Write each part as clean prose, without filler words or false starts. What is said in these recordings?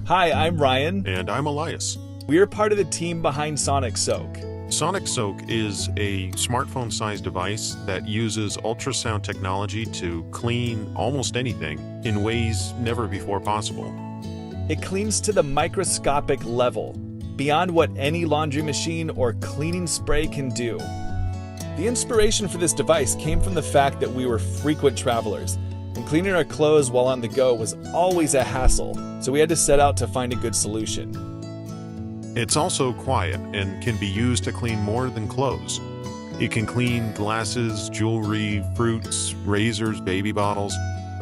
Hi, I'm Ryan. And I'm Elias. We're part of the team behind Sonic Soak. Sonic Soak is a smartphone-sized device that uses ultrasound technology to clean almost anything in ways never before possible. It cleans to the microscopic level, beyond what any laundry machine or cleaning spray can do. The inspiration for this device came from the fact that we were frequent travelers, and cleaning our clothes while on the go was always a hassle, so we had to set out to find a good solution. It's also quiet and can be used to clean more than clothes. It can clean glasses, jewelry, fruits, razors, baby bottles,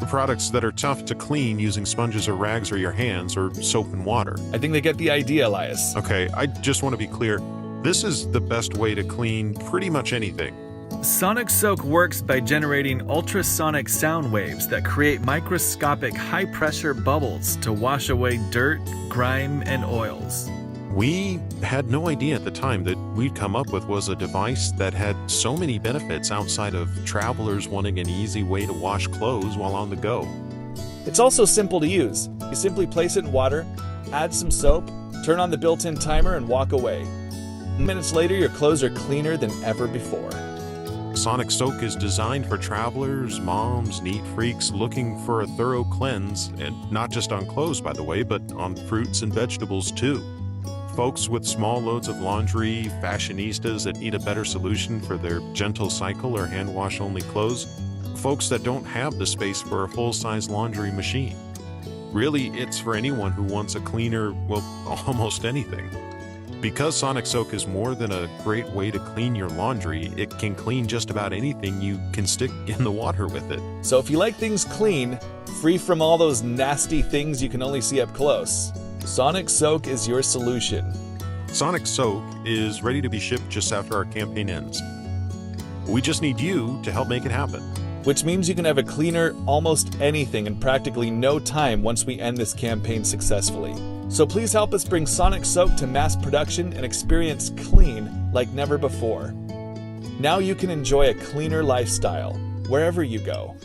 products that are tough to clean using sponges or rags or your hands or soap and water. I think they get the idea, Elias. Okay, I just want to be clear. This is the best way to clean pretty much anything. Sonic Soak works by generating ultrasonic sound waves that create microscopic high-pressure bubbles to wash away dirt, grime, and oils. We had no idea at the time that we'd come up with was a device that had so many benefits outside of travelers wanting an easy way to wash clothes while on the go. It's also simple to use. You simply place it in water, add some soap, turn on the built-in timer, and walk away. Minutes later, your clothes are cleaner than ever before. Sonic Soak is designed for travelers, moms, neat freaks looking for a thorough cleanse, and not just on clothes, by the way, but on fruits and vegetables too. Folks with small loads of laundry, fashionistas that need a better solution for their gentle cycle or hand wash only clothes, folks that don't have the space for a full-size laundry machine. Really, it's for anyone who wants a cleaner, well, almost anything. Because Sonic Soak is more than a great way to clean your laundry, it can clean just about anything you can stick in the water with it. So if you like things clean, free from all those nasty things you can only see up close, Sonic Soak is your solution. Sonic Soak is ready to be shipped just after our campaign ends. We just need you to help make it happen. Which means you can have a cleaner almost anything in practically no time once we end this campaign successfully. So please help us bring Sonic Soak to mass production and experience clean like never before. Now you can enjoy a cleaner lifestyle wherever you go.